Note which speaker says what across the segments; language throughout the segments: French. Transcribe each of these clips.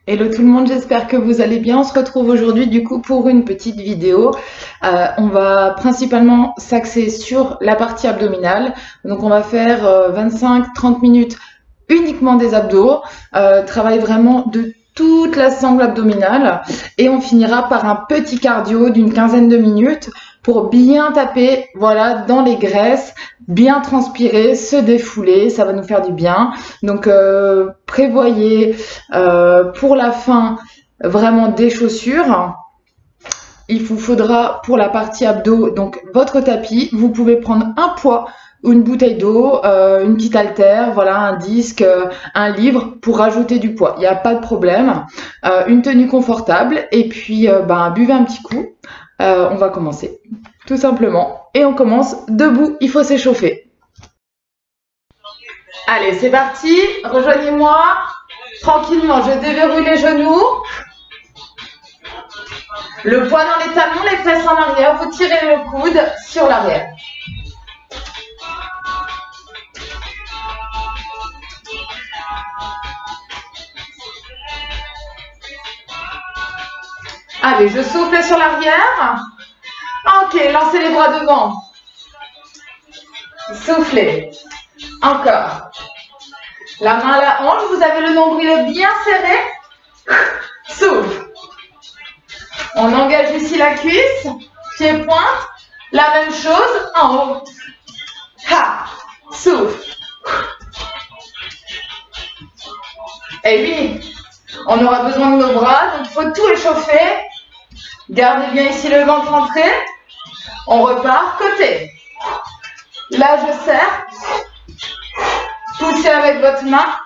Speaker 1: Hello tout le monde, j'espère que vous allez bien. On se retrouve aujourd'hui du coup pour une petite vidéo. On va principalement s'axer sur la partie abdominale. Donc on va faire 25-30 minutes uniquement des abdos. Travail vraiment de toute la sangle abdominale. Et on finira par un petit cardio d'une quinzaine de minutes pour bien taper, voilà, dans les graisses, bien transpirer, se défouler, ça va nous faire du bien. Donc prévoyez pour la fin vraiment des chaussures. Il vous faudra pour la partie abdos donc votre tapis. Vous pouvez prendre un poids ou une bouteille d'eau, une petite haltère, voilà, un disque, un livre pour rajouter du poids. Il n'y a pas de problème. Une tenue confortable et puis buvez un petit coup. On va commencer tout simplement et on commence debout. Il faut s'échauffer. Allez, c'est parti. Rejoignez-moi tranquillement. Je déverrouille les genoux. Le poids dans les talons, les fesses en arrière. Vous tirez le coude sur l'arrière. Allez, je souffle sur l'arrière. Ok, lancez les bras devant. Soufflez. Encore. La main à la hanche, vous avez le nombril bien serré. Souffle. On engage ici la cuisse. Pied pointe. La même chose en haut. Ha. Souffle. Et oui, on aura besoin de nos bras, donc il faut tout échauffer. Gardez bien ici le ventre entré. On repart côté. Là, je serre. Poussez avec votre main.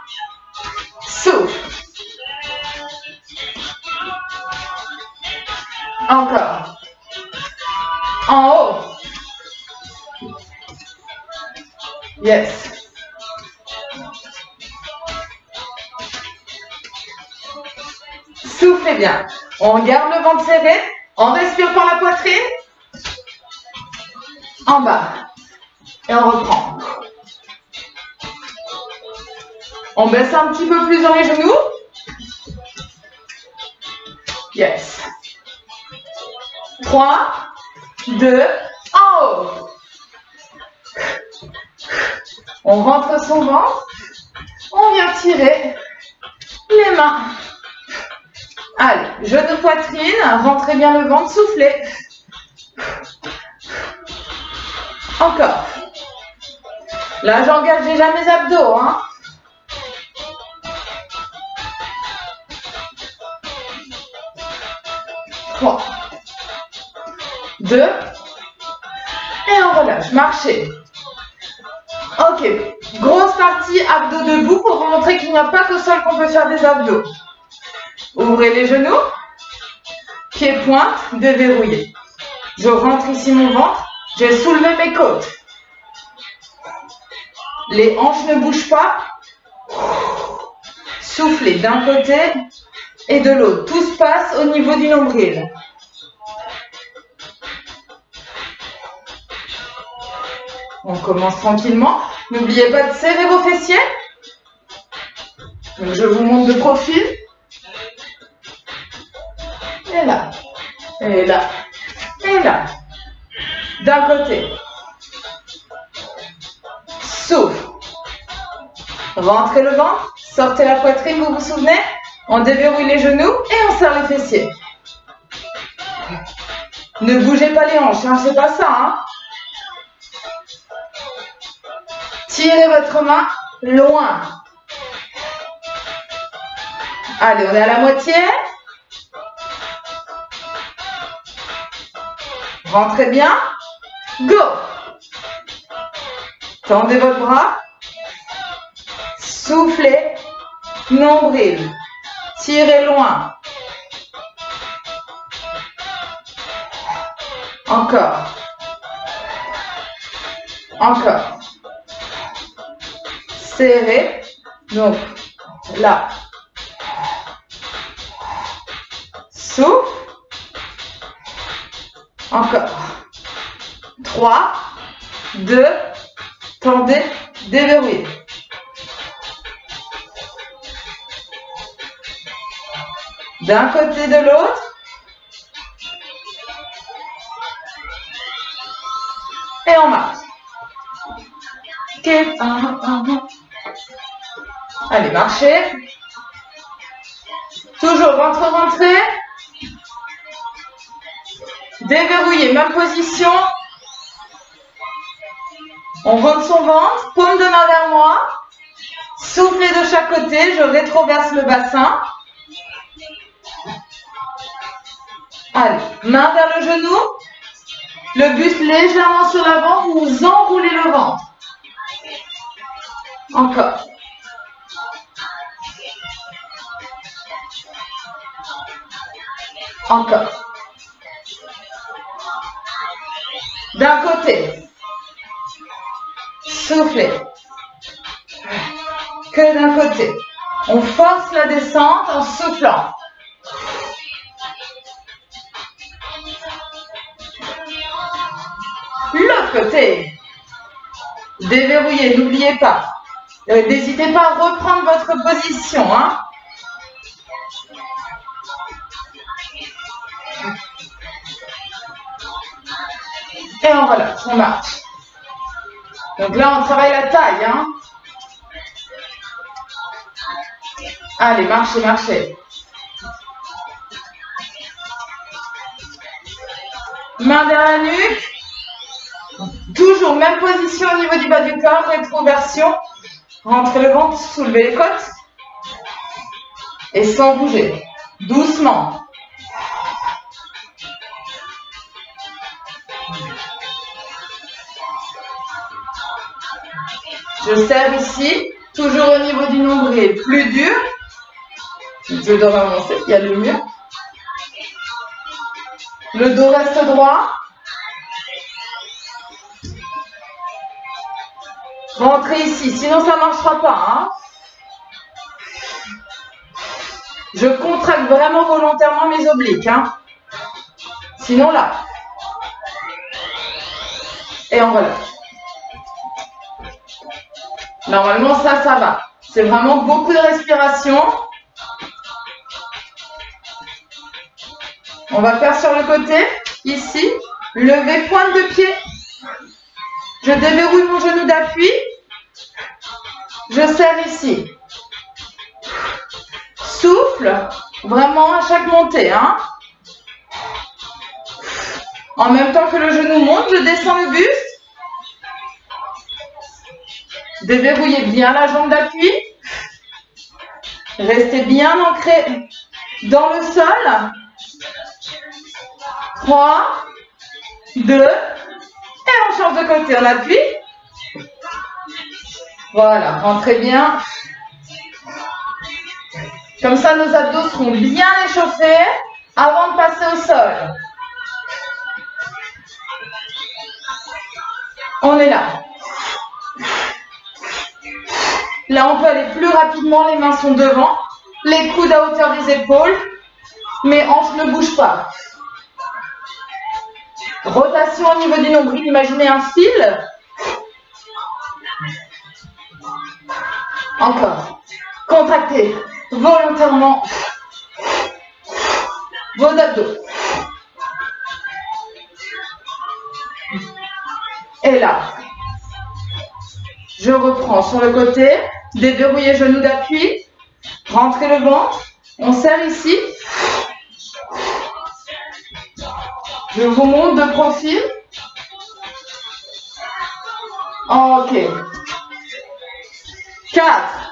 Speaker 1: Souffle. Encore. En haut. Yes. Soufflez bien. On garde le ventre serré. On respire par la poitrine. En bas. Et on reprend. On baisse un petit peu plus dans les genoux. Yes. 3, 2, en haut. On rentre son ventre. On vient tirer les mains. Allez, genou poitrine, rentrez bien le ventre, soufflez. Encore. Là, j'engage déjà mes abdos. Hein. Trois, 2, et on relâche. Marchez. Ok, grosse partie abdos debout pour vous montrer qu'il n'y a pas qu'au sol qu'on peut faire des abdos. Ouvrez les genoux, pieds pointe, déverrouillez. Je rentre ici mon ventre, j'ai soulevé mes côtes. Les hanches ne bougent pas. Soufflez d'un côté et de l'autre. Tout se passe au niveau du nombril. On commence tranquillement. N'oubliez pas de serrer vos fessiers. Donc je vous montre de profil. Et là, et là, et là. D'un côté. Souffle. Rentrez le ventre, sortez la poitrine, vous vous souvenez? On déverrouille les genoux et on serre les fessiers. Ne bougez pas les hanches, hein, c'est pas ça. Hein. Tirez votre main loin. Allez, on est à la moitié. Rentrez bien. Go. Tendez votre bras. Soufflez. Nombril. Tirez loin. Encore. Encore. Serrez. Donc, là. Souffle. Encore. 3, 2, tendez, déverrouillez. d'un côté de l'autre. Et on marche. Allez, marchez. Toujours rentrez. Déverrouillez, même position. On rentre son ventre, paume de main vers moi. Soufflez de chaque côté, je rétroverse le bassin. Allez, main vers le genou. Le buste légèrement sur l'avant, vous enroulez le ventre. Encore. Encore. D'un côté. Soufflez. Que d'un côté. On force la descente en soufflant. L'autre côté. Déverrouillez, n'oubliez pas. N'hésitez pas à reprendre votre position. Hein. Et on relâche, on marche. Donc là, on travaille la taille. Hein. Allez, marchez. Main derrière la nuque. Toujours même position au niveau du bas du corps, rétroversion. Rentrez le ventre, soulevez les côtes. Et sans bouger. Doucement. Je serre ici, toujours au niveau du nombril, plus dur. Je dois avancer, il y a le mur. Le dos reste droit. Rentrez ici, sinon ça ne marchera pas. Hein. Je contracte vraiment volontairement mes obliques. Hein. Sinon là. Et on relâche. Normalement, ça va. C'est vraiment beaucoup de respiration. On va faire sur le côté, ici. Lever pointe de pied. Je déverrouille mon genou d'appui. Je serre ici. Souffle, vraiment à chaque montée. Hein. En même temps que le genou monte, je descends le buste. Déverrouillez bien la jambe d'appui. Restez bien ancré dans le sol. 3, 2, et on change de côté, on appuie. Voilà, rentrez bien. Comme ça, nos abdos seront bien échauffés avant de passer au sol. On est là. Là, on peut aller plus rapidement, les mains sont devant, les coudes à hauteur des épaules, mes hanches ne bougent pas. Rotation au niveau du nombril, imaginez un fil. Encore. Contractez volontairement vos abdos. Et là, je reprends sur le côté, déverrouillez genoux d'appui, rentrez le ventre, on serre ici. Je vous monte de profil. Ok. 4.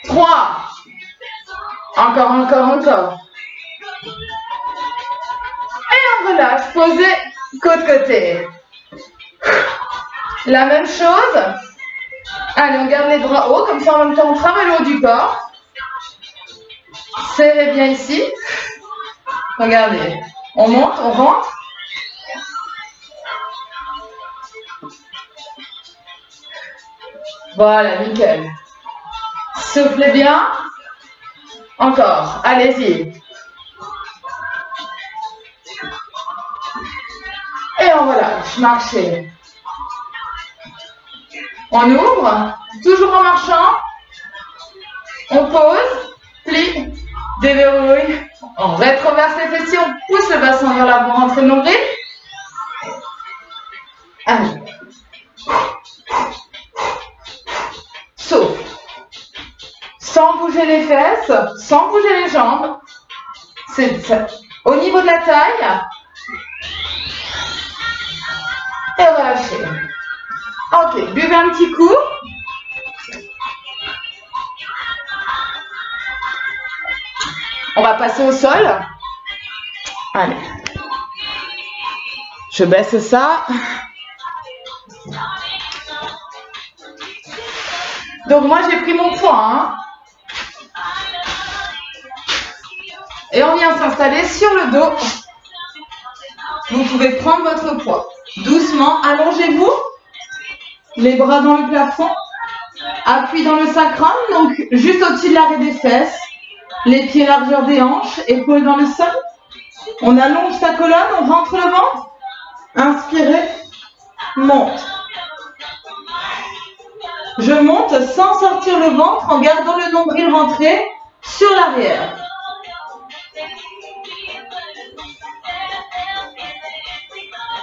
Speaker 1: 3. Encore. Et on relâche. Posez côte-côté. La même chose. Allez, on garde les bras hauts. Comme ça, en même temps, on travaille le haut du corps. Serrez bien ici. Regardez. On monte, on rentre. Voilà, nickel. Soufflez bien. Encore. Allez-y. Et on relâche. Marchez. On ouvre. Toujours en marchant. On pose. Plie replie, déverrouille, on rétroverse les fessiers, on pousse le bassin vers l'avant, rentrez le nombril. Allez. Souffle. Sans bouger les fesses, sans bouger les jambes. C'est ça. Au niveau de la taille. Et relâchez. Ok, buvez un petit coup. On va passer au sol. Allez. Je baisse ça. Donc moi j'ai pris mon poids. Hein. Et on vient s'installer sur le dos. Vous pouvez prendre votre poids. Doucement, allongez-vous. Les bras dans le plafond. Appui dans le sacrum, donc juste au-dessus de l'arrêt des fesses. Les pieds largeur des hanches, épaules dans le sol. On allonge sa colonne, on rentre le ventre. Inspirez, monte. Je monte sans sortir le ventre en gardant le nombril rentré sur l'arrière.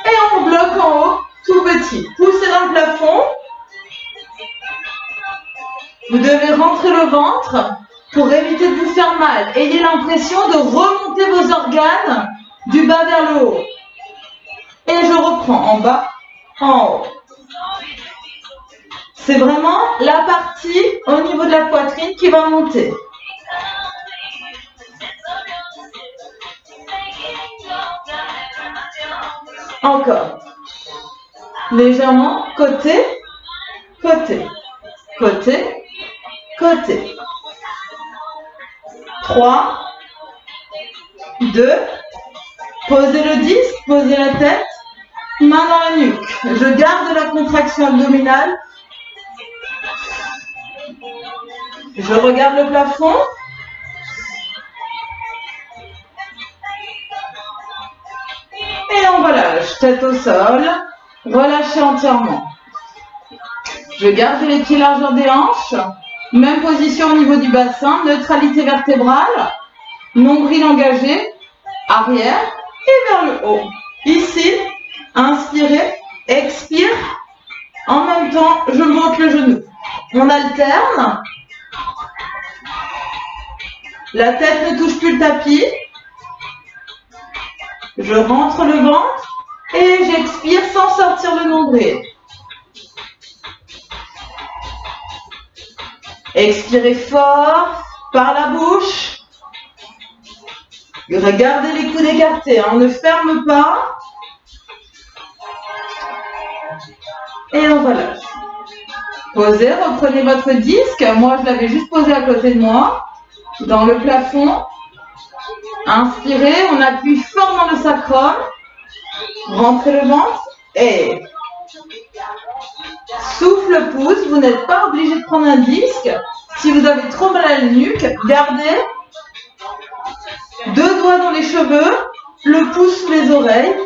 Speaker 1: Et on bloque en haut, tout petit. Poussez dans le plafond. Vous devez rentrer le ventre pour éviter de vous faire mal. Ayez l'impression de remonter vos organes du bas vers le haut. Et je reprends en bas, en haut. C'est vraiment la partie au niveau de la poitrine qui va monter. Encore. Légèrement, côté, côté, côté, côté. 3, 2, posez le disque, posez la tête, main dans la nuque. Je garde la contraction abdominale. Je regarde le plafond. Et on relâche, tête au sol, relâchez entièrement. Je garde les pieds largeur des hanches, même position au niveau du bassin, neutralité vertébrale, nombril engagé, arrière et vers le haut. Ici, inspirez, expire, en même temps, je monte le genou. On alterne, la tête ne touche plus le tapis. Je rentre le ventre et j'expire sans sortir le nombril. Expirez fort par la bouche. Regardez les coudes écartés, hein, on ne ferme pas. Et on relâche. Posez, reprenez votre disque. Moi, je l'avais juste posé à côté de moi, dans le plafond. Inspirez, on appuie fort dans le sacrum. Rentrez le ventre et souffle pouce. Vous n'êtes pas obligé de prendre un disque. Si vous avez trop mal à la nuque, gardez 2 doigts dans les cheveux, le pouce sous les oreilles.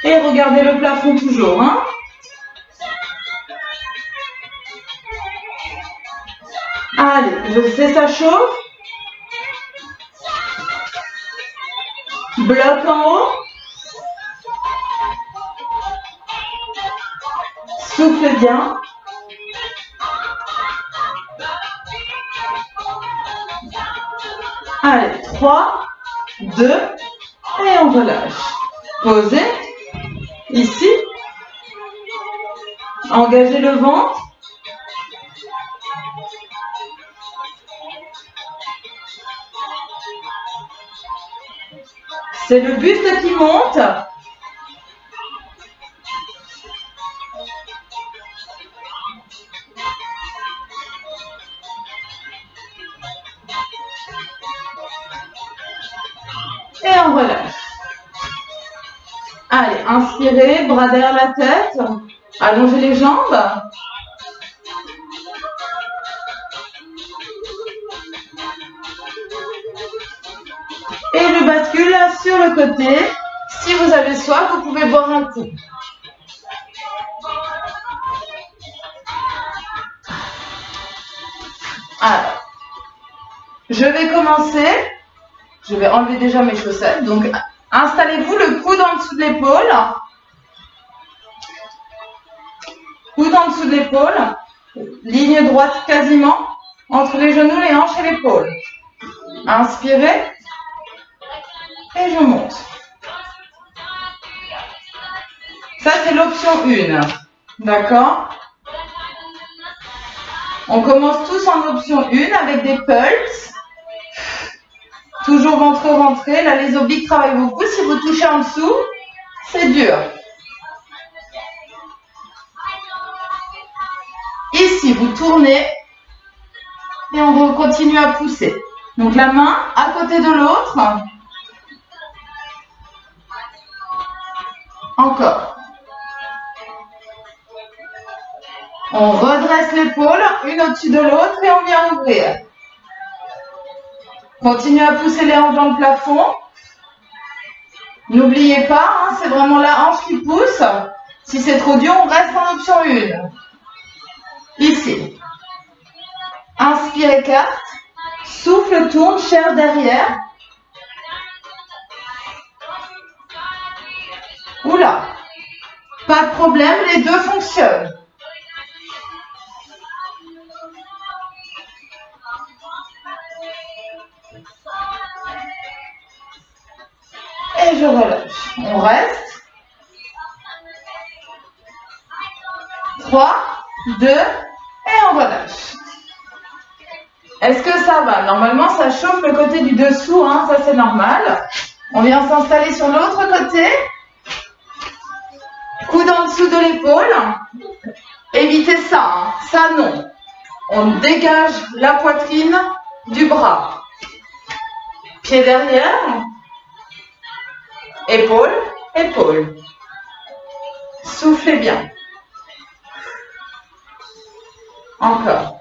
Speaker 1: Et regardez le plafond toujours. Hein. Allez, je sais ça chauffe. Bloc en haut. Souffle bien. Allez, 3, 2, et on relâche. Posez. Ici. Engagez le ventre. C'est le buste qui monte. Et on relâche. Allez, inspirez, bras derrière la tête. Allongez les jambes. Et je bascule sur le côté. Si vous avez soif, vous pouvez boire un coup. Alors, Je vais commencer. Je vais enlever déjà mes chaussettes. Donc, installez-vous le coude en dessous de l'épaule. Coude en dessous de l'épaule. Ligne droite quasiment entre les genoux, les hanches et l'épaule. Inspirez. Et je monte. Ça, c'est l'option 1. D'accord? On commence tous en option 1 avec des pulses. Toujours ventre rentré. Là, les obliques travaillent beaucoup. Si vous touchez en dessous, c'est dur. Ici, vous tournez et on continue à pousser. Donc, la main à côté de l'autre. Encore. On redresse l'épaule, une au-dessus de l'autre et on vient ouvrir. Continuez à pousser les hanches dans le plafond. N'oubliez pas, hein, c'est vraiment la hanche qui pousse. Si c'est trop dur, on reste en option 1. Ici. Inspire, écarte. Souffle, tourne, cherche derrière. Oula. Pas de problème, les deux fonctionnent. Et je relâche. On reste. 3, 2, et on relâche. Est-ce que ça va? Normalement, ça chauffe le côté du dessous, hein, ça c'est normal. On vient s'installer sur l'autre côté. Coude en dessous de l'épaule. Évitez ça, hein. Ça non. On dégage la poitrine du bras. Pied derrière. Épaule, épaule. Soufflez bien. Encore.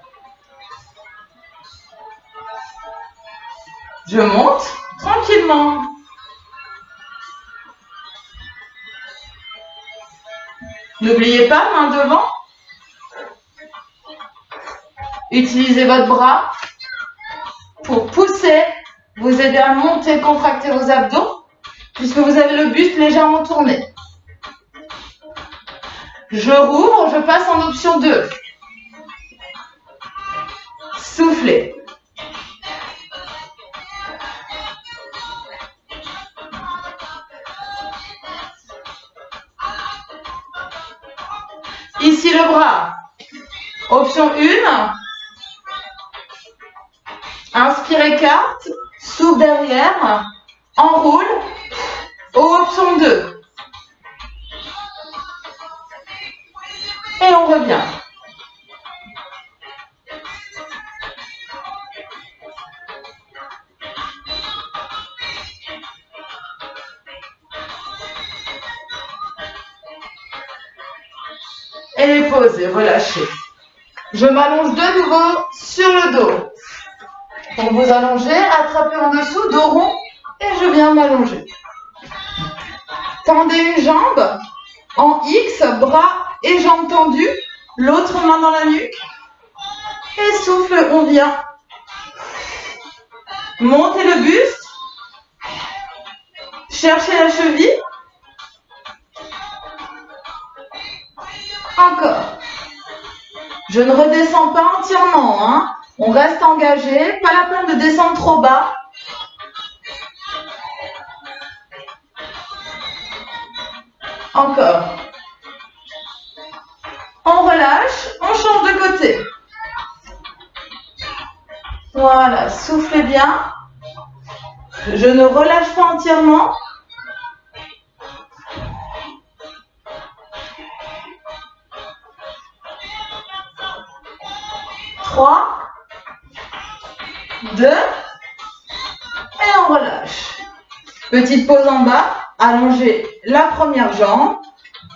Speaker 1: Je monte tranquillement. N'oubliez pas, main devant. Utilisez votre bras pour pousser, vous aider à monter, contracter vos abdos, puisque vous avez le buste légèrement tourné. Je rouvre, je passe en option 2. Soufflez. Ici le bras. Option 1. Inspire, écarte. Souffle derrière. Enroule. Option 2. Et on revient. Et les posez, relâchez. Je m'allonge de nouveau sur le dos. Pour vous allonger, attrapez en dessous, dos rond, et je viens m'allonger. Tendez une jambe en X, bras et jambes tendues, l'autre main dans la nuque. Et souffle, on vient. Montez le buste. Cherchez la cheville. Encore. Je ne redescends pas entièrement, hein. On reste engagé, pas la peine de descendre trop bas. Encore. On relâche, on change de côté. Voilà, soufflez bien. Je ne relâche pas entièrement. Trois, 2, et on relâche. Petite pause en bas, allongez la première jambe,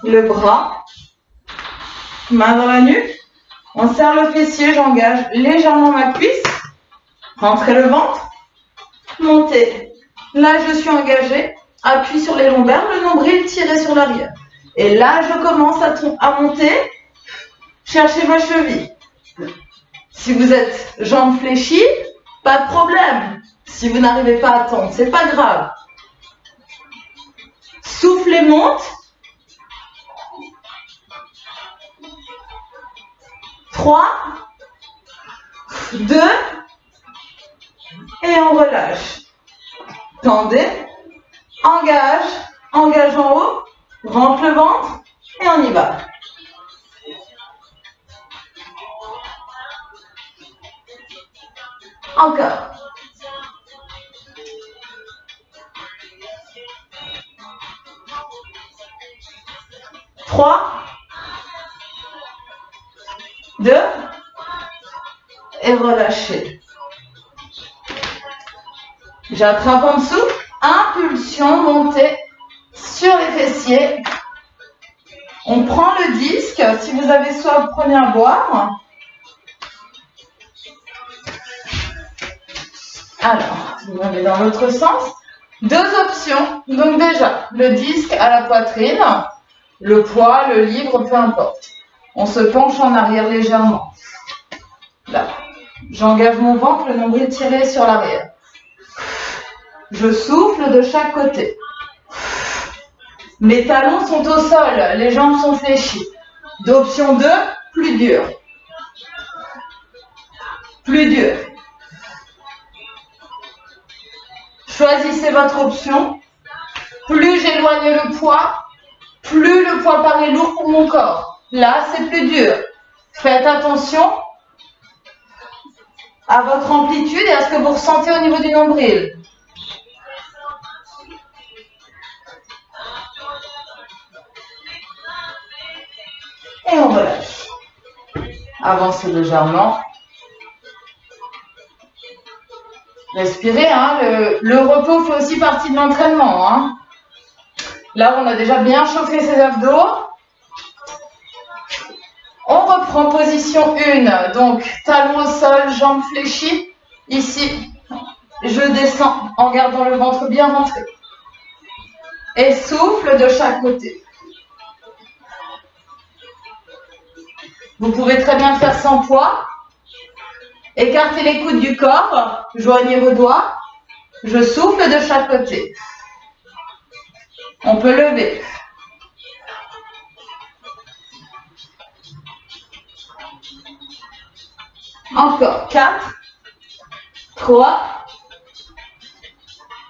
Speaker 1: le bras, main dans la nuque. On serre le fessier, j'engage légèrement ma cuisse. Rentrez le ventre, montez. Là, je suis engagée, appui sur les lombaires, le nombril tiré sur l'arrière. Et là, je commence à monter, cherchez ma cheville. Si vous êtes jambes fléchies,
Speaker 2: Pas de problème. Si vous n'arrivez pas à tendre, c'est pas grave. Soufflez, monte. 3, 2, et on relâche. Tendez, engage, engage en haut, rentre le ventre et on y va. Encore. Trois, 2, et relâchez. J'attrape en dessous, impulsion, montée sur les fessiers. On prend le disque, si vous avez soif, prenez à boire. Alors, vous allez dans l'autre sens. Deux options. Donc déjà, le disque à la poitrine, le poids, le livre, peu importe. On se penche en arrière légèrement. Là, j'engage mon ventre, le nombril tiré sur l'arrière. Je souffle de chaque côté. Mes talons sont au sol, les jambes sont fléchies. D'option 2, plus dur. Plus dur. Choisissez votre option. Plus j'éloigne le poids, plus le poids paraît lourd pour mon corps. Là, c'est plus dur. Faites attention à votre amplitude et à ce que vous ressentez au niveau du nombril. Et on relâche. Avancez légèrement. Respirez, hein. Le repos fait aussi partie de l'entraînement. Hein. Là, on a déjà bien chauffé ses abdos. On reprend position 1. Donc, talons au sol, jambes fléchies. Ici, je descends en gardant le ventre bien rentré. Et souffle de chaque côté. Vous pouvez très bien le faire sans poids. Écartez les coudes du corps, joignez vos doigts. Je souffle de chaque côté. On peut lever. Encore. 4, 3,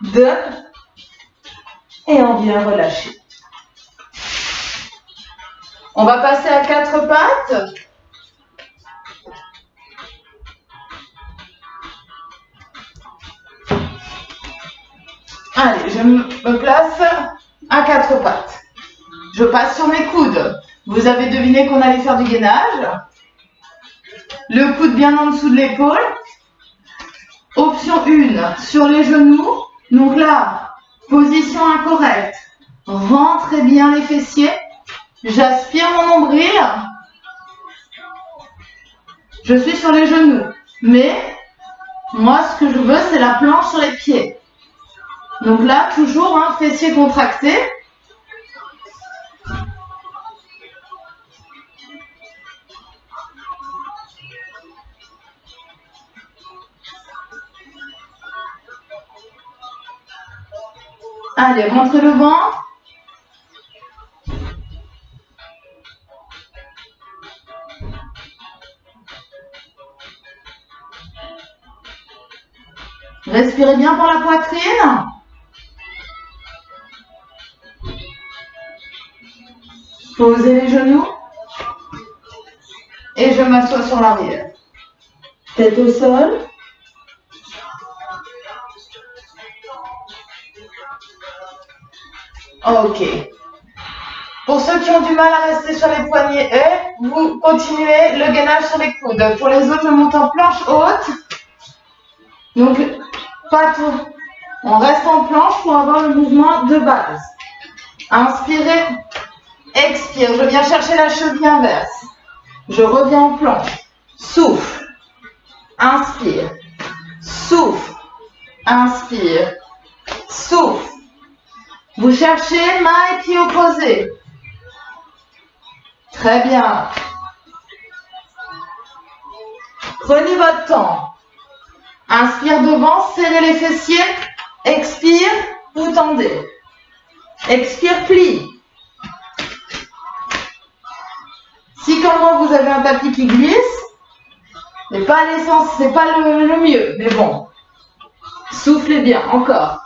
Speaker 2: 2, et on vient relâcher. On va passer à 4 pattes. Allez, je me place à 4 pattes. Je passe sur mes coudes. Vous avez deviné qu'on allait faire du gainage. Le coude bien en dessous de l'épaule. Option 1, sur les genoux. Donc là, position incorrecte. Rentrez bien les fessiers. J'aspire mon nombril. Je suis sur les genoux. Mais moi, ce que je veux, c'est la planche sur les pieds. Donc là, toujours, hein, fessiers contractés. Allez, rentrez le ventre. Respirez bien par la poitrine. Posez les genoux. Et je m'assois sur l'arrière. Tête au sol. Ok. Pour ceux qui ont du mal à rester sur les poignets, vous continuez le gainage sur les coudes. Pour les autres, je monte en planche haute. Donc, pas tout. On reste en planche pour avoir le mouvement de base. Inspirez, expire. Je viens chercher la cheville inverse. Je reviens en planche. Souffle. Inspire. Souffle. Inspire. Souffle. Vous cherchez main et pied opposés. Très bien. Prenez votre temps. Inspire devant, serrez les fessiers. Expire, vous tendez. Expire, plie. Si comme moi vous avez un tapis qui glisse, c'est pas l'essence, c'est pas le mieux, mais bon. Soufflez bien, encore.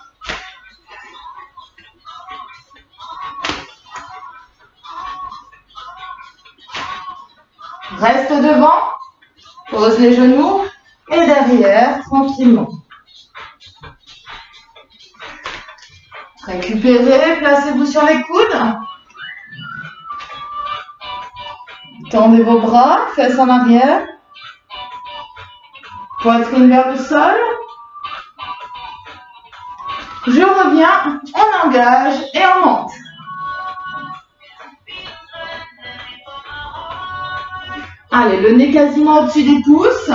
Speaker 2: Reste devant, pose les genoux et derrière, tranquillement. Récupérez, placez-vous sur les coudes. Tendez vos bras, fesses en arrière. Poitrine vers le sol. Je reviens, on engage et on monte. Allez, le nez quasiment au-dessus des pouces.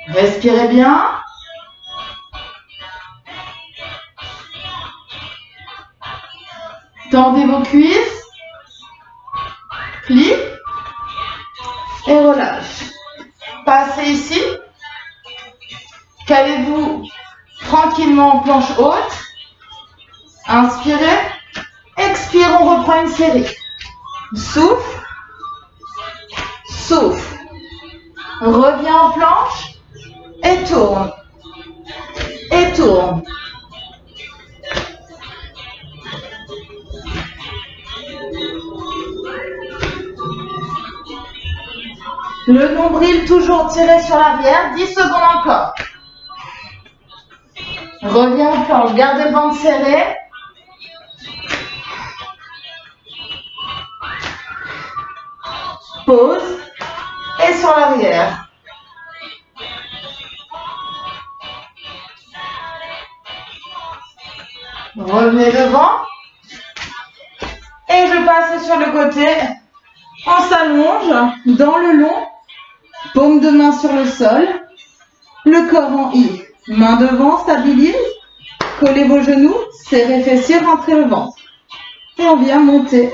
Speaker 2: Respirez bien. Tendez vos cuisses. Plie. Et relâche. Passez ici. Calez-vous tranquillement en planche haute. Inspirez. Expire, on reprend une série. Souffle. Souffle. Reviens en planche. Et tourne. Et tourne. Le nombril toujours tiré sur l'arrière. 10 secondes encore. Reviens en planche. Gardez le ventre serré. Pause. Et sur l'arrière. Revenez devant. Et je passe sur le côté. On s'allonge dans le long. Paume de main sur le sol. Le corps en I. Main devant, stabilise. Collez vos genoux. Serrez fessiers, rentrez le ventre. Et on vient monter.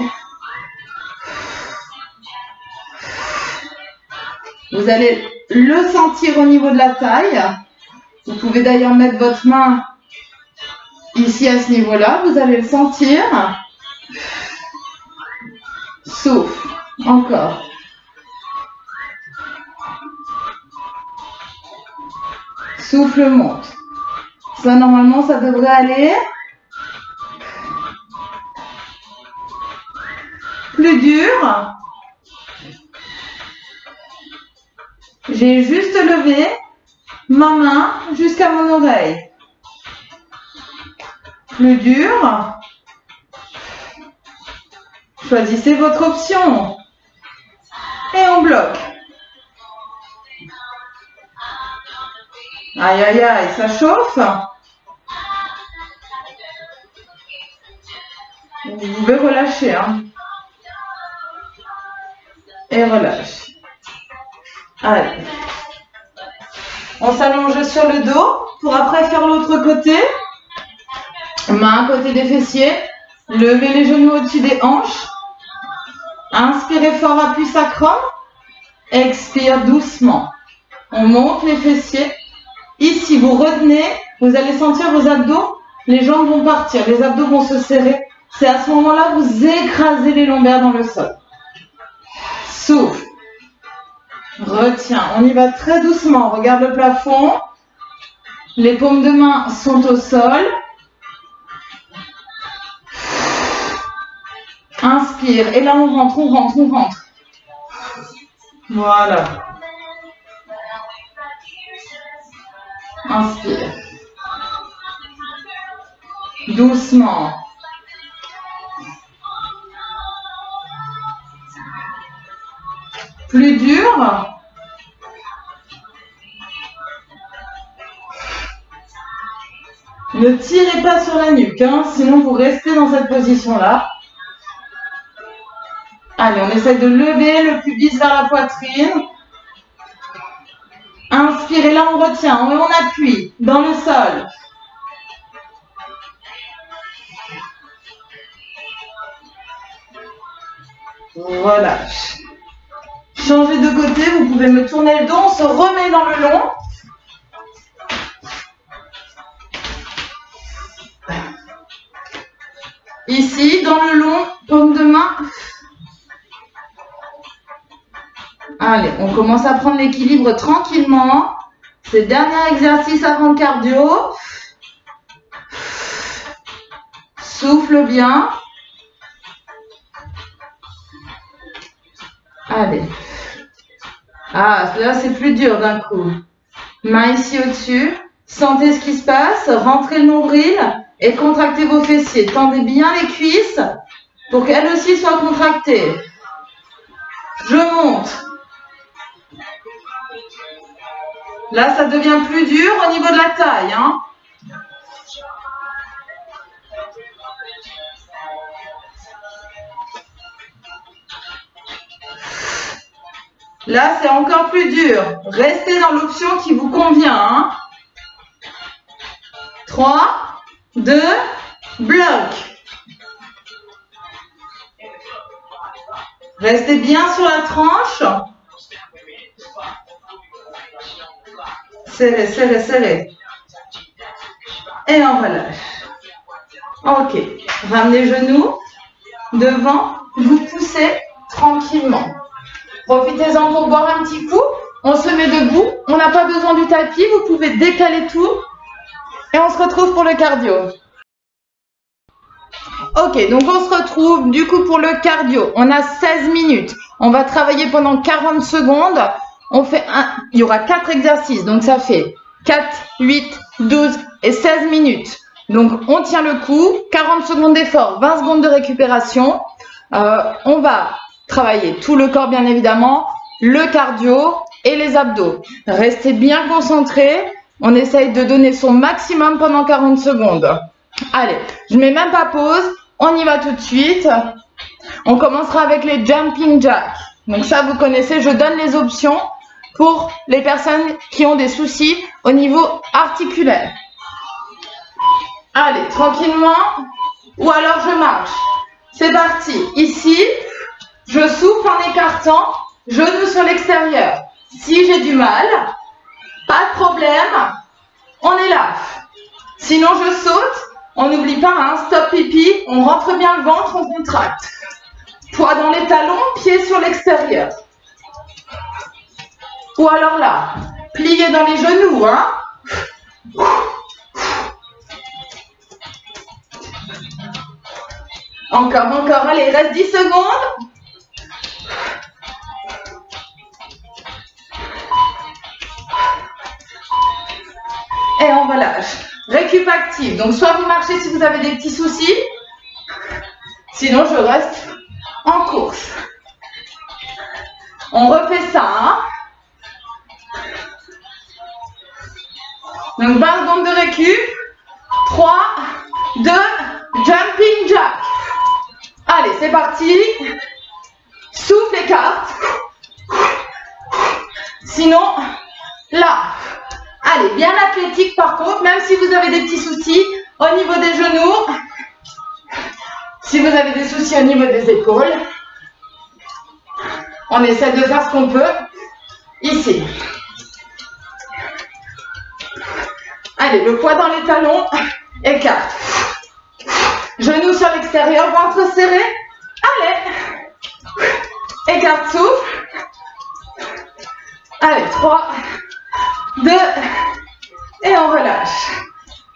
Speaker 2: Vous allez le sentir au niveau de la taille. Vous pouvez d'ailleurs mettre votre main ici à ce niveau-là. Vous allez le sentir. Souffle. Encore. Souffle, monte. Ça, normalement, ça devrait aller. Plus dur. J'ai juste levé ma main jusqu'à mon oreille. Plus dur. Choisissez votre option. Et on bloque. Aïe, aïe, aïe, ça chauffe. Vous pouvez relâcher. Hein. Et relâche. Allez. On s'allonge sur le dos pour après faire l'autre côté. Main à côté des fessiers. Levez les genoux au-dessus des hanches. Inspirez fort, appui sacrum. Expire doucement. On monte les fessiers. Ici, vous retenez. Vous allez sentir vos abdos. Les jambes vont partir. Les abdos vont se serrer. C'est à ce moment-là que vous écrasez les lombaires dans le sol. Souffle. Retiens. On y va très doucement. Regarde le plafond. Les paumes de main sont au sol. Inspire. Et là, on rentre, on rentre, on rentre. Voilà. Inspire. Doucement. Plus dur. Ne tirez pas sur la nuque, hein, sinon vous restez dans cette position-là. Allez, on essaie de lever le pubis vers la poitrine. Inspirez, là on retient et on appuie dans le sol. relâche. Changez de côté, vous pouvez me tourner le dos, on se remet dans le long. Ici, dans le long, paume de main. Allez, on commence à prendre l'équilibre tranquillement. C'est le dernier exercice avant le cardio. Souffle bien. Allez. Ah, là c'est plus dur d'un coup. Main ici au-dessus. Sentez ce qui se passe. Rentrez le nombril et contractez vos fessiers. Tendez bien les cuisses pour qu'elles aussi soient contractées. Je monte. Là, ça devient plus dur au niveau de la taille, hein. Là, c'est encore plus dur. Restez dans l'option qui vous convient, hein. 3, 2, bloc. Restez bien sur la tranche. Serrez, serrez, serrez. Et on relâche. Ok. Ramenez les genoux devant. Vous poussez tranquillement. Profitez-en pour boire un petit coup. On se met debout. On n'a pas besoin du tapis. Vous pouvez décaler tout. Et on se retrouve pour le cardio. Ok, donc on se retrouve du coup pour le cardio. On a 16 minutes. On va travailler pendant 40 secondes. Il y aura 4 exercices. Donc ça fait 4, 8, 12 et 16 minutes. Donc on tient le coup. 40 secondes d'effort, 20 secondes de récupération. On va travailler tout le corps bien évidemment, le cardio et les abdos. Restez bien concentrés. On essaye de donner son maximum pendant 40 secondes. Allez, je ne mets même pas pause. On y va tout de suite. On commencera avec les jumping jacks. Donc ça, vous connaissez, je donne les options pour les personnes qui ont des soucis au niveau articulaire. Allez, tranquillement. Ou alors je marche. C'est parti. Ici, je souffle en écartant, genoux sur l'extérieur. Si j'ai du mal, pas de problème, on est là. Sinon, je saute. On n'oublie pas, hein, stop pipi, on rentre bien le ventre, on contracte. Poids dans les talons, pieds sur l'extérieur. Ou alors là, plié dans les genoux, hein. Encore, allez, il reste 10 secondes. Et on relâche. Récup active. Donc, soit vous marchez si vous avez des petits soucis. Sinon, je reste en course. On refait ça. Hein. Donc, 20 secondes de récup. 3, 2, jumping jack. Allez, c'est parti. Souffle, écarte. Sinon, là. Allez, bien athlétique par contre, même si vous avez des petits soucis au niveau des genoux, si vous avez des soucis au niveau des épaules, on essaie de faire ce qu'on peut ici. Allez, le poids dans les talons, écarte. Genoux sur l'extérieur, ventre serré. Allez, écarte, souffle. Allez, 3, 2, et on relâche.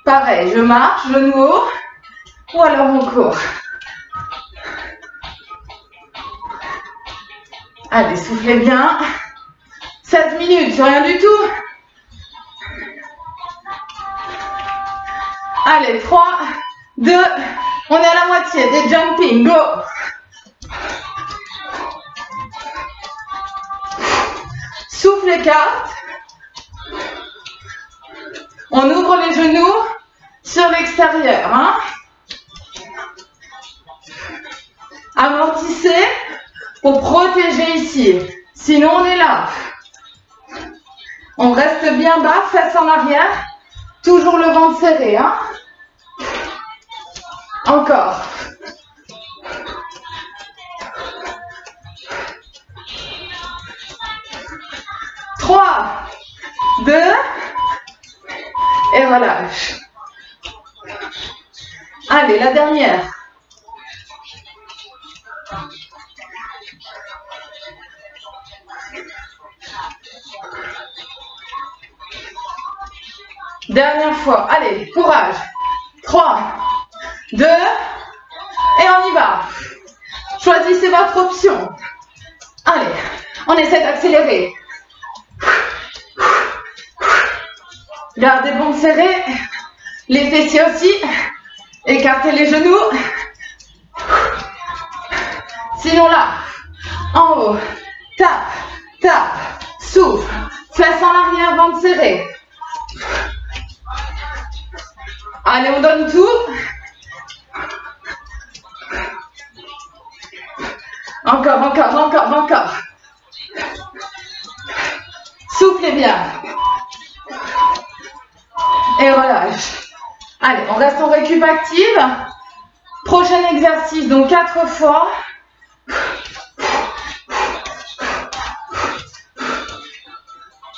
Speaker 2: Pareil, je marche, genou haut, ou alors on court. Allez, soufflez bien. 16 minutes, c'est rien du tout. Allez, 3, 2, on est à la moitié, des jumping, go. Souffle, écarte. On ouvre les genoux sur l'extérieur. Hein. Amortissez pour protéger ici. Sinon, on est là. On reste bien bas, fesses en arrière. Toujours le ventre serré. Hein. Encore.
Speaker 1: 2, et relâche. Allez, la dernière. Dernière fois. Allez, courage. 3, 2, et on y va. Choisissez votre option. Allez, on essaie d'accélérer. Gardez bon serré. Les fessiers aussi. Écartez les genoux. Sinon là, en haut, tape, tape, souffle. Fesses en arrière, ventre serré. Allez, on donne tout. Encore, encore, encore, encore. Soufflez bien. Et relâche. Allez, on reste en récup active. Prochain exercice, donc 4 fois.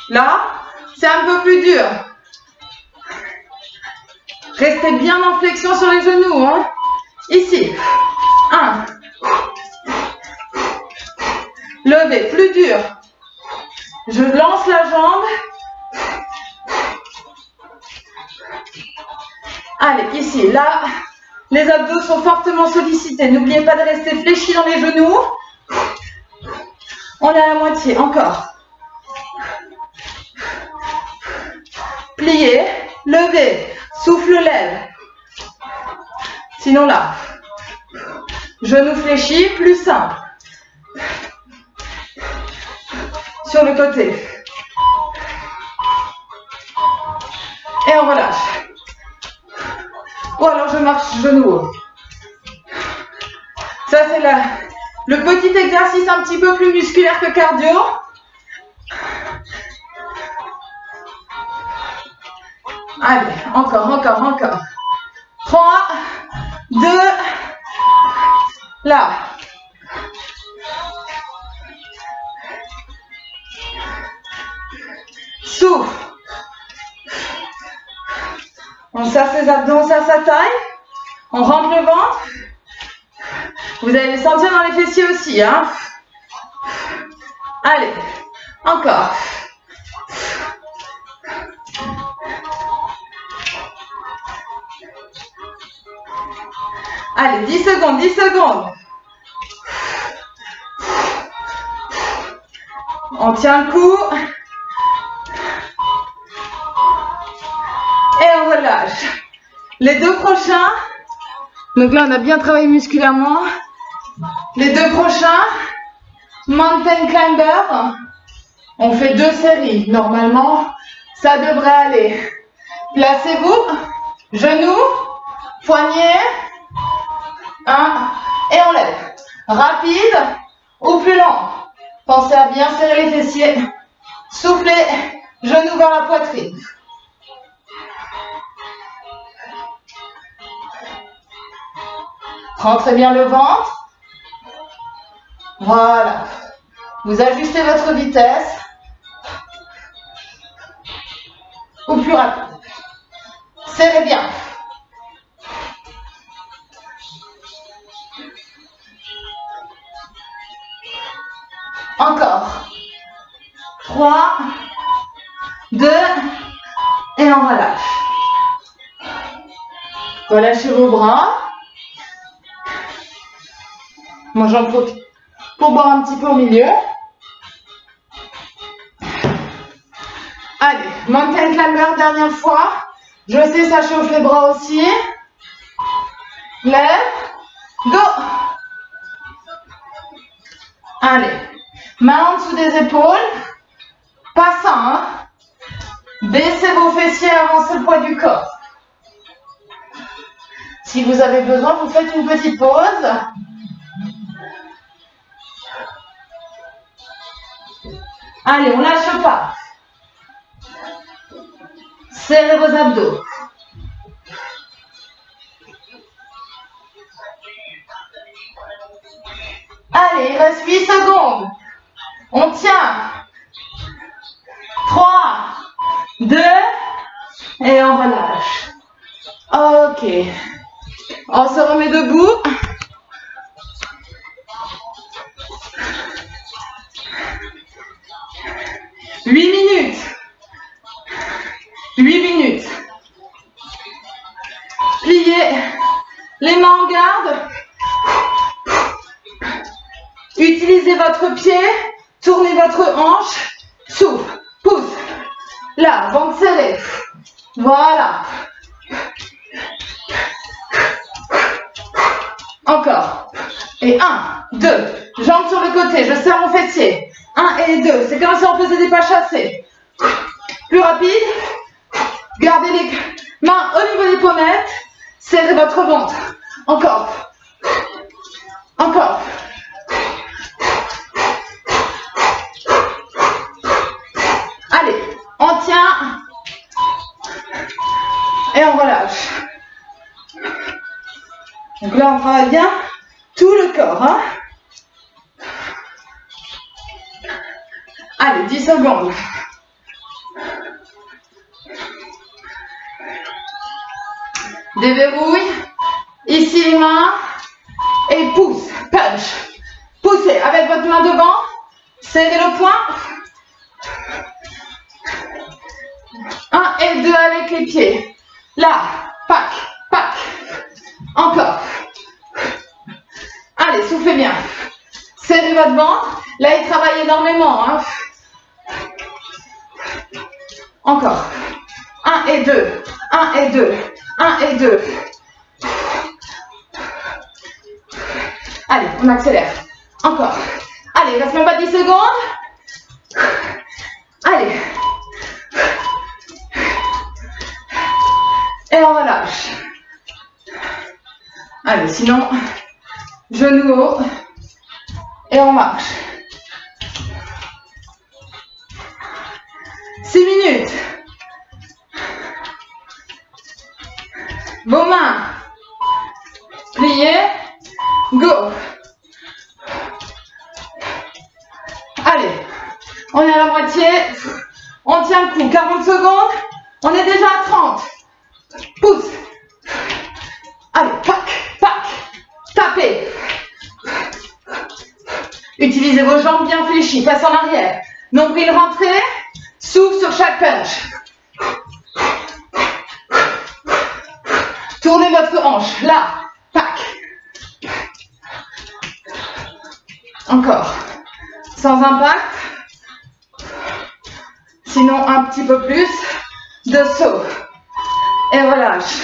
Speaker 1: Là, c'est un peu plus dur. Restez bien en flexion sur les genoux. Hein. Ici. 1. Levez, plus dur. Je lance la jambe. Allez, ici, là, les abdos sont fortement sollicités. N'oubliez pas de rester fléchi dans les genoux. On est à la moitié, encore. Pliez, levez, souffle, lève. Sinon là, genoux fléchis, plus simple. Sur le côté. Et on relâche. Ou alors je marche genou haut. Ça c'est le petit exercice un petit peu plus musculaire que cardio. Allez, encore, encore, encore. 3, 2, là. Souffle. On serre ses abdos, on serre sa taille. On rentre le ventre. Vous allez les sentir dans les fessiers aussi. Hein. Allez, encore. Allez, 10 secondes, 10 secondes. On tient le coup. Et on relâche. Les deux prochains. Donc là, on a bien travaillé musculairement. Les deux prochains. Mountain Climber. On fait 2 séries. Normalement, ça devrait aller. Placez-vous. Genoux. Poignets. 1. Et on lève. Rapide ou plus lent. Pensez à bien serrer les fessiers. Soufflez. Genoux vers la poitrine. Rentrez bien le ventre. Voilà. Vous ajustez votre vitesse. Ou plus rapide. Serrez bien. Encore. 3, 2, et on relâche. Relâchez vos bras. Moi, j'en profite pour boire un petit peu au milieu. Allez, Mountain Climber, dernière fois. Je sais, ça chauffe les bras aussi. Lève. Go. Allez. Main en dessous des épaules. Pas ça, hein. Baissez vos fessiers, avancez le poids du corps. Si vous avez besoin, vous faites une petite pause. Allez, on lâche pas. Serrez vos abdos. Allez, il reste 8 secondes. On tient. 3,
Speaker 2: 2, et on relâche. Ok. On se remet debout. Huit minutes. 8 minutes. Pliez les mains en garde. Utilisez votre pied. Tournez votre hanche. Souffle. Pousse. Là, ventre serré. Voilà. Encore. Et 1, 2. Jambes sur le côté. Je serre mon fessier. 1 et 2. C'est comme si on faisait des pas chassés. Plus rapide. Gardez les mains au niveau des pommettes. Serrez votre ventre. Encore. Encore. Allez, on tient. Et on relâche. Donc là, on travaille bien tout le corps. Hein. Allez, 10 secondes. Déverrouille. Ici les mains. Et pousse. Punch. Poussez avec votre main devant. Serrez le poing. 1 et 2 avec les pieds. Là. Pac. Pac. Encore. Allez, soufflez bien. Serrez votre ventre. Là, il travaille énormément. Hein. Encore. 1 et 2. 1 et 2. 1 et 2. Allez, on accélère. Encore. Allez, il reste même pas 10 secondes. Allez. Et on relâche. Allez, sinon, genoux haut. Et on marche. 6 minutes. Vos mains. Pliez. Go. Allez. On est à la moitié. On tient le coup. 40 secondes. On est déjà à 30. Pousse. Allez. Pac. Pac. Tapez. Utilisez vos jambes bien fléchies. Passe en arrière. Nombril rentré. Souffle sur chaque punch. Tournez votre hanche. Là. Pac. Encore. Sans impact. Sinon, un petit peu plus de saut. Et relâche.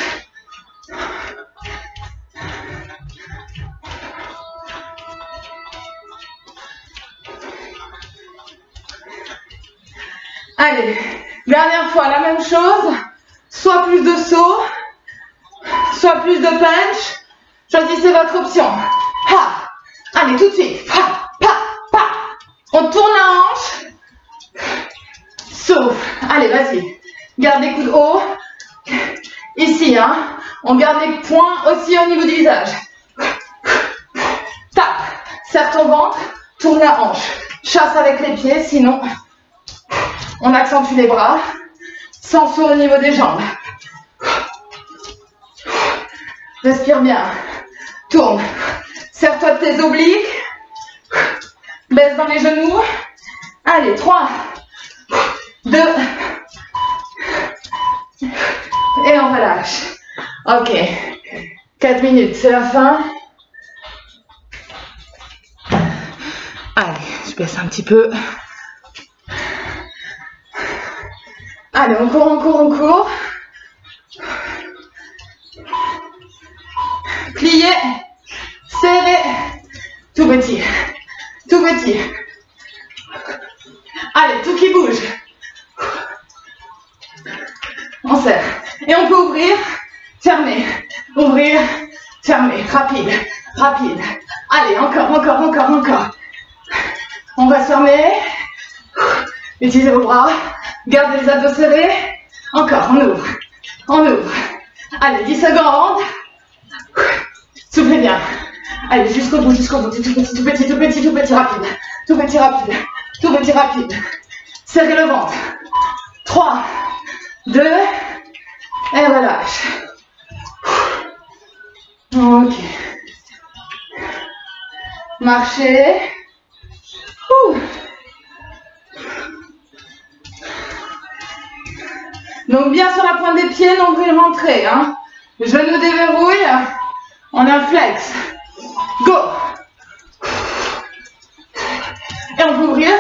Speaker 2: Allez, dernière fois, la même chose. Soit plus de saut, soit plus de punch. Choisissez votre option. Ha. Allez, tout de suite. Ha, pa, pa. On tourne la hanche. Souffle. Allez, vas-y. Garde les coudes hauts. Ici, hein. On garde les poings aussi au niveau du visage. Tape. Serre ton ventre. Tourne la hanche. Chasse avec les pieds, sinon on accentue les bras. Sans saut au niveau des jambes. Respire bien. Tourne. Serre-toi de tes obliques. Baisse dans les genoux. Allez, 3, 2. Et on relâche. Ok. 4 minutes, c'est la fin. Allez, je baisse un petit peu. Allez, on court, on court, on court. Pliez, serrez, tout petit, tout petit. Allez, tout qui bouge. On serre. Et on peut ouvrir, fermer, ouvrir, fermer. Rapide, rapide. Allez, encore, encore, encore, encore. On va se fermer. Utilisez vos bras. Gardez les abdos serrés. Encore, on ouvre. On ouvre. Allez, 10 secondes. Soufflez bien. Allez, jusqu'au bout, jusqu'au bout. Tout petit, tout petit, tout petit, tout petit, rapide. Tout petit, rapide. Tout petit, rapide. Serrez le ventre. 3, 2, et relâche. Ok. Marchez. Donc bien sur la pointe des pieds, nombril rentré. Hein. Genou déverrouille. On a un flex. Go. Et on peut ouvrir.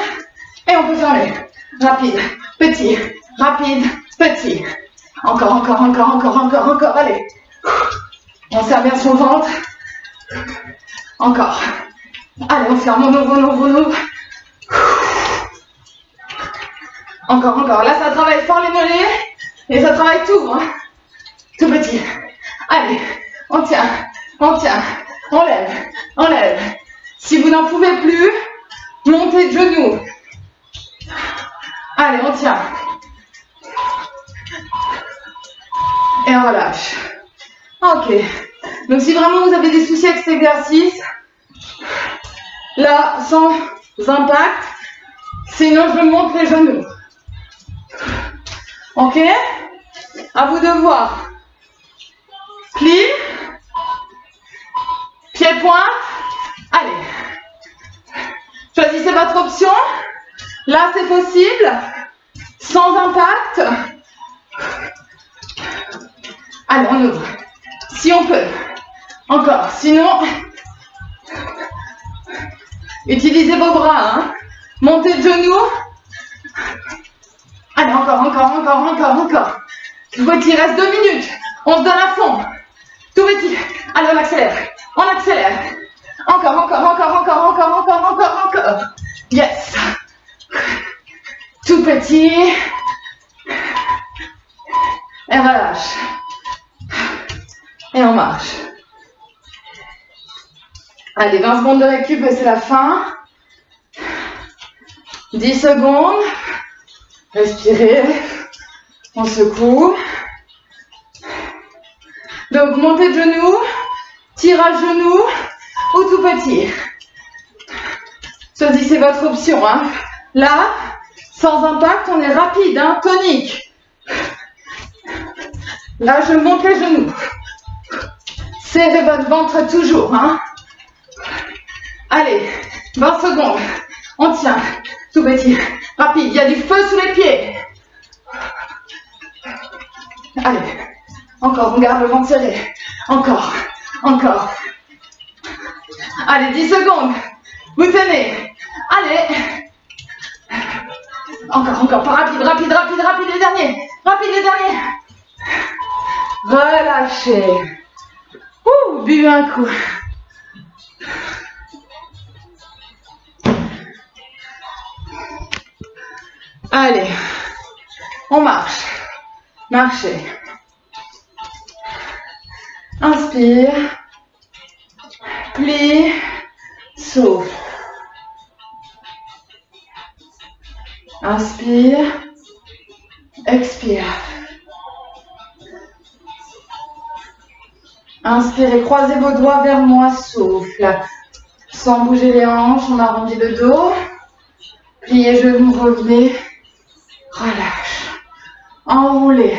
Speaker 2: Et on peut fermer. Rapide, petit, rapide, petit. Encore, encore, encore, encore, encore, encore. Allez. On serre bien son ventre. Encore. Allez, on ferme, on ouvre, on ouvre, on ouvre. Encore, encore. Là, ça travaille fort les mollets. Et ça travaille tout. Hein. Tout petit. Allez, on tient, on tient. On lève, on lève. Si vous n'en pouvez plus, montez de genoux. Allez, on tient. Et on relâche. Ok. Donc si vraiment vous avez des soucis avec cet exercice, là, sans impact, sinon je monte les genoux. Ok? À vous de voir. Plie. Pied-pointe. Allez. Choisissez votre option. Là, c'est possible. Sans impact. Allez, on ouvre. Si on peut. Encore. Sinon, utilisez vos bras. Hein. Montez de genoux. Allez, encore, encore, encore, encore, encore. Tout petit, il reste 2 minutes. On se donne à fond. Tout petit. Allez, on accélère. On accélère. Encore, encore, encore, encore, encore, encore, encore, encore. Yes. Tout petit. Et relâche. Et on marche. Allez, 20 secondes de récup et c'est la fin. 10 secondes. Respirez. On secoue. Donc, montée de genoux, tirage genoux ou tout petit. Choisissez votre option. Hein. Là, sans impact, on est rapide, hein, tonique. Là, je monte les genoux. Serrez votre ventre toujours. Hein. Allez, 20 secondes. On tient. Tout petit. Rapide. Il y a du feu sous les pieds. Allez. Encore. On garde le ventre serré. Encore. Encore. Allez, 10 secondes. Vous tenez. Allez. Encore, encore. Pas rapide, rapide, rapide, rapide. Les derniers. Rapide, les derniers. Relâchez. Ouh, buvez un coup. Allez, on marche. Marchez. Inspire. Plie. Souffle. Inspire. Expire. Inspirez, croisez vos doigts vers moi, souffle. Sans bouger les hanches, on arrondit le dos. Pliez genoux, revenez. Relâche. Enroulez.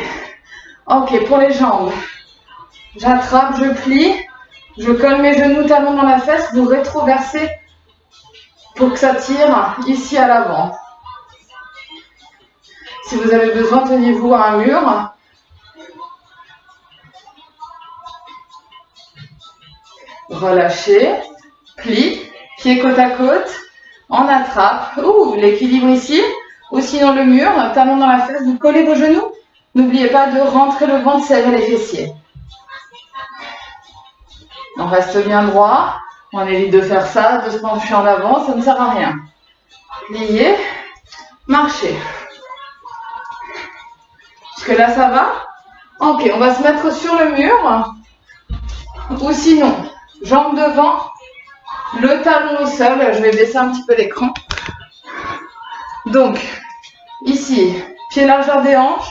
Speaker 2: Ok, pour les jambes. J'attrape, je plie. Je colle mes genoux, talons dans la fesse. Vous rétroversez pour que ça tire ici à l'avant. Si vous avez besoin, tenez-vous à un mur. Relâchez. Plie. Pieds côte à côte. On attrape. Ouh, l'équilibre ici. Ou sinon le mur, talon dans la fesse, vous collez vos genoux. N'oubliez pas de rentrer le ventre, serrer les fessiers. On reste bien droit. On évite de faire ça, de se pencher en avant, ça ne sert à rien. Pliez, marchez. Jusque là, ça va? Ok, on va se mettre sur le mur. Ou sinon, jambes devant, le talon au sol. Je vais baisser un petit peu l'écran. Donc, ici, pied largeur des hanches,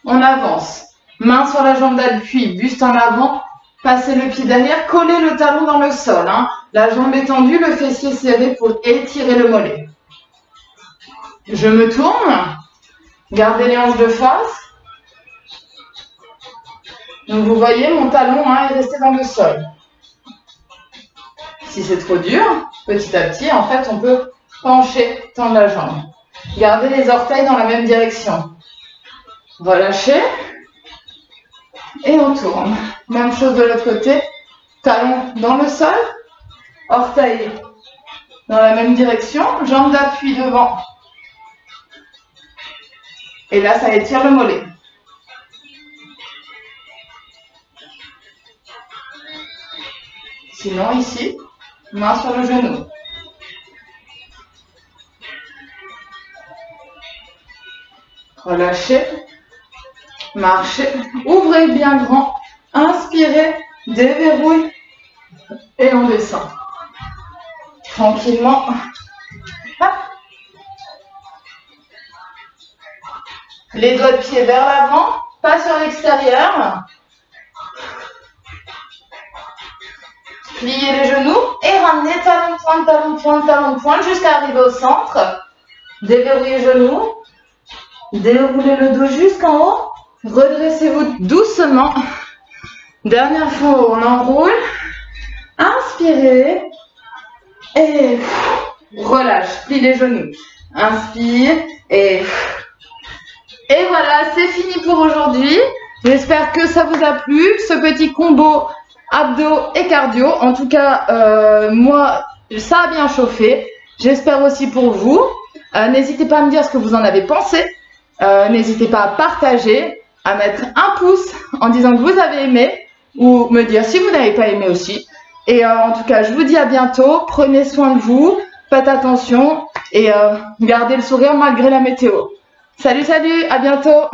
Speaker 2: on avance. Main sur la jambe d'appui, buste en avant, passez le pied derrière, collez le talon dans le sol. Hein. La jambe étendue, le fessier serré pour étirer le mollet. Je me tourne, gardez les hanches de face.
Speaker 1: Donc vous voyez, mon talon est resté dans le sol. Si c'est trop dur, petit à petit, en fait, on peut pencher, tendre la jambe. Gardez les orteils dans la même direction. Relâchez. Et on tourne. Même chose de l'autre côté. Talon dans le sol. Orteils dans la même direction. Jambe d'appui devant. Et là, ça étire le mollet. Sinon, ici, main sur le genou. Relâchez. Marchez. Ouvrez bien grand. Inspirez. Déverrouille. Et on descend. Tranquillement. Hop. Les doigts de pied vers l'avant. Pas sur l'extérieur. Pliez les genoux et ramenez talon, pointe, talon, pointe, talon, pointe jusqu'à arriver au centre. Déverrouillez les genoux. Déroulez le dos jusqu'en haut. Redressez-vous doucement. Dernière fois, on enroule. Inspirez. Et relâche. Plie les genoux. Inspire. Et voilà, c'est fini pour aujourd'hui. J'espère que ça vous a plu. Ce petit combo abdos et cardio. En tout cas, moi, ça a bien chauffé. J'espère aussi pour vous. N'hésitez pas à me dire ce que vous en avez pensé. N'hésitez pas à partager, à mettre un pouce en disant que vous avez aimé ou me dire si vous n'avez pas aimé aussi. Et en tout cas, je vous dis à bientôt. Prenez soin de vous, faites attention et gardez le sourire malgré la météo. Salut, salut, à bientôt.